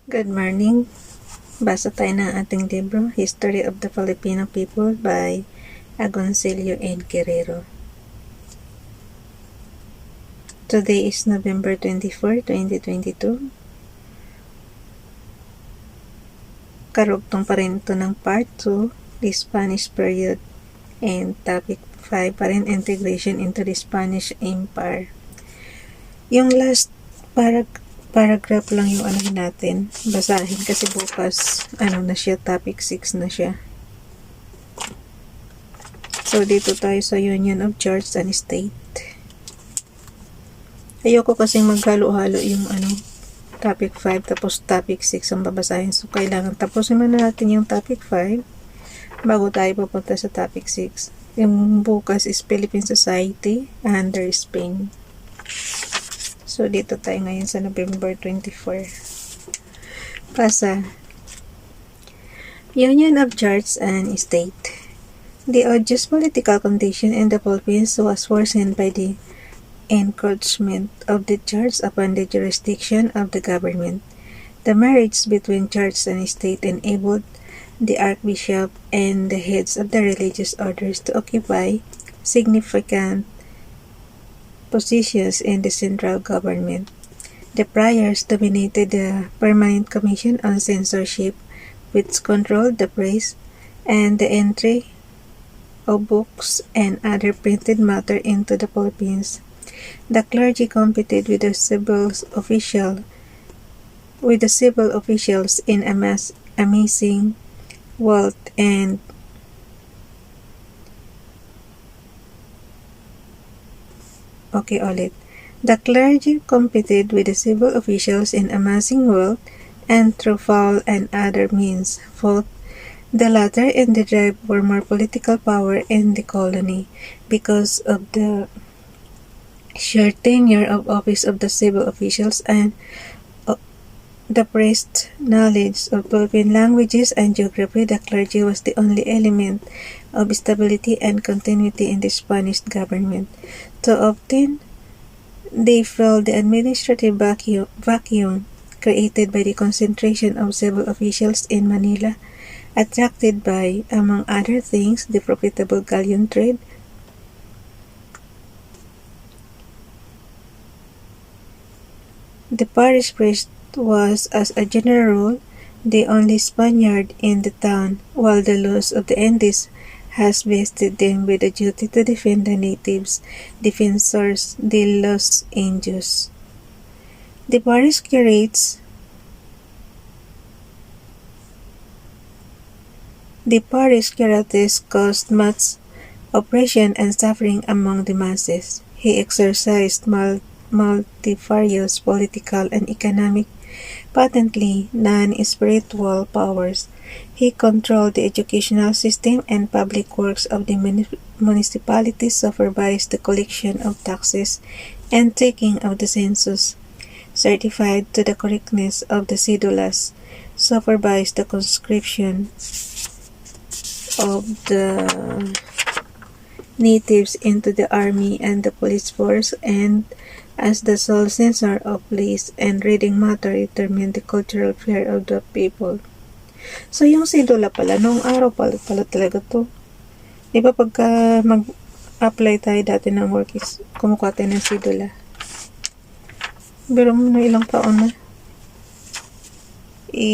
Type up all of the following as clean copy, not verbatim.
Good morning. Basa tayo ng ating libro, History of the Filipino People by Agoncillo and Guerrero. Today is November 24, 2022. Karugtong pa rin ito ng Part 2, the Spanish period, and Topic 5 pa rin, Integration into the Spanish Empire. Yung last paragraph lang yung natin, basahin kasi bukas na siya, topic 6 na siya. So dito tayo sa Union of Church and State. Ayoko kasing maghalo-halo yung topic 5 tapos topic 6 ang babasahin, so kailangan tapusin muna natin yung topic 5 bago tayo pupunta sa topic 6. Yung bukas is Philippine Society under Spain. So, dito tayo ngayon sa November 24. Pasa. Union of Church and State. The odious political condition in the Philippines was worsened by the encroachment of the Church upon the jurisdiction of the government. The marriage between Church and State enabled the Archbishop and the heads of the religious orders to occupy significant positions in the central government. The priors dominated the Permanent Commission on Censorship, which controlled the press and the entry of books and other printed matter into the Philippines. The clergy competed with the civil officials in amassing wealth and The clergy competed with the civil officials in amassing wealth and through foul and other means fought the latter in the drive for more political power in the colony. Because of the short tenure of office of the civil officials and the priest's knowledge of Philippine languages and geography, the clergy was the only element of stability and continuity in the Spanish government. Too often, they filled the administrative vacuum created by the concentration of civil officials in Manila, attracted by, among other things, the profitable galleon trade. The parish priest was, as a general rule, the only Spaniard in the town, while the laws of the Andes has vested them with a duty to defend the natives, defensors de los indios. The parish curates caused much oppression and suffering among the masses. He exercised multifarious political and economic, patently non-spiritual powers. He controlled the educational system and public works of the municipalities, supervised the collection of taxes and taking of the census, certified to the correctness of the cedulas, supervised the conscription of the natives into the army and the police force, and as the sole censor of place and reading matter determined the cultural fare of the people. So, yung sidula pala, noong araw pala talaga to. Di ba pagka mag-apply tayo dati ng work is, kumukuha tayo ng sidula. Pero na ilang taon na.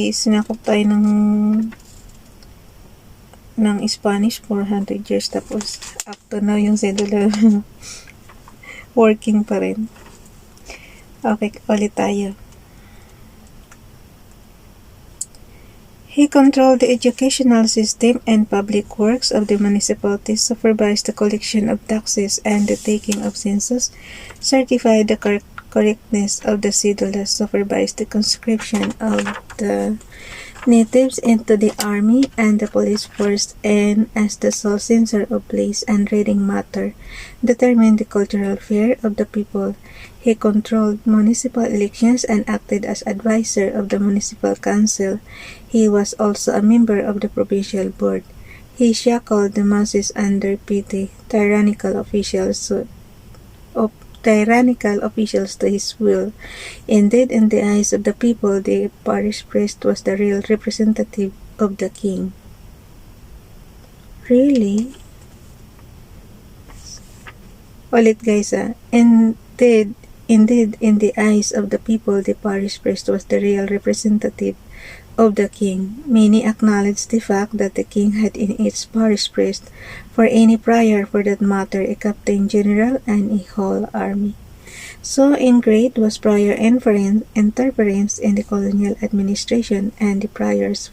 Sinakop tayo ng Spanish 400 years, tapos up to now yung sidula working pa rin. Okay, ulit tayo. He controlled the educational system and public works of the municipalities, supervised the collection of taxes and the taking of census, certified the correctness of the cedulas, supervised the conscription of the natives into the army and the police force, and as the sole censor of place and reading matter, determined the cultural fare of the people. He controlled municipal elections and acted as advisor of the municipal council. He was also a member of the provincial board. He shackled the masses under petty, tyrannical officials tyrannical officials to his will. Indeed, in the eyes of the people, the parish priest was the real representative of the king. Really? Ulit guys Indeed, in the eyes of the people, the parish priest was the real representative of the king. Many acknowledged the fact that the king had in its parish priest, for any prior for that matter, a captain general and a whole army. So ingrained was prior interference in the colonial administration, and the priors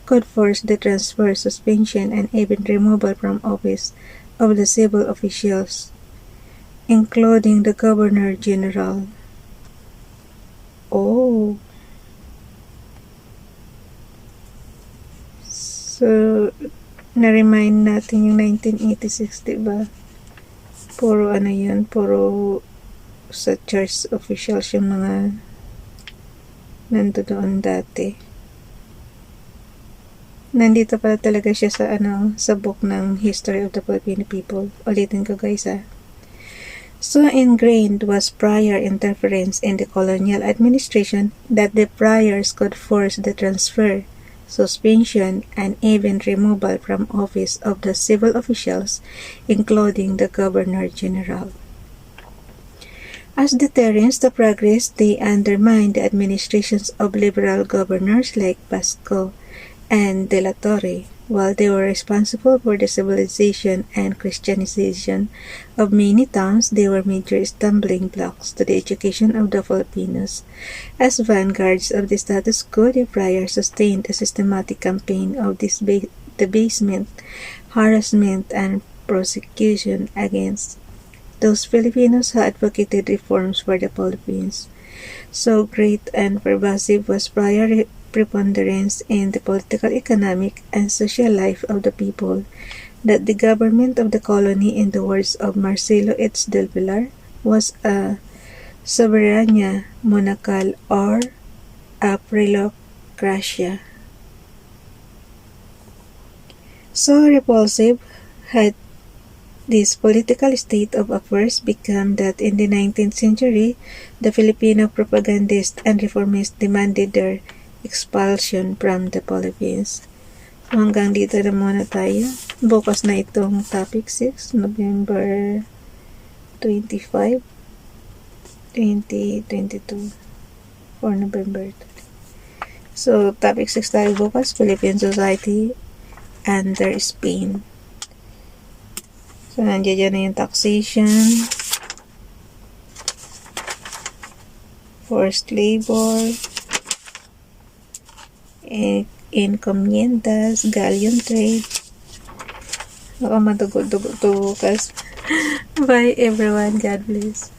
could force the transfer, suspension, and even removal from office of the civil officials, including the governor-general. Oh. So, na-remind natin yung 1986, diba? Puro yun, puro sa church officials yung mga nandoon dati. Nandito pala talaga siya sa book ng History of the Filipino People. Ulitin ko guys So ingrained was prior interference in the colonial administration that the priors could force the transfer, suspension, and even removal from office of the civil officials, including the governor-general. As deterrents to progress, they undermined the administrations of liberal governors like Pasco and De La Torre. While they were responsible for the civilization and Christianization of many towns, they were major stumbling blocks to the education of the Filipinos. As vanguards of the status quo, the friars sustained a systematic campaign of debasement, harassment, and prosecution against those Filipinos who advocated reforms for the Philippines. So great and pervasive was prior preponderance in the political, economic, and social life of the people that the government of the colony, in the words of Marcelo H. del Villar, was a soberania, monacal, or a frailocracia. So repulsive had this political state of affairs become that in the 19th century, the Filipino propagandists and reformists demanded their expulsion from the Philippines. So hanggang dito na muna tayo. Bukas na itong topic 6, November 25, 2022 or November 30. So topic 6 tayo bukas, Philippine Society under Spain. So nandiyan na yung taxation, forced labor, encomiendas, galleon trade. Madugo-dugo to bukas. Bye everyone. God bless.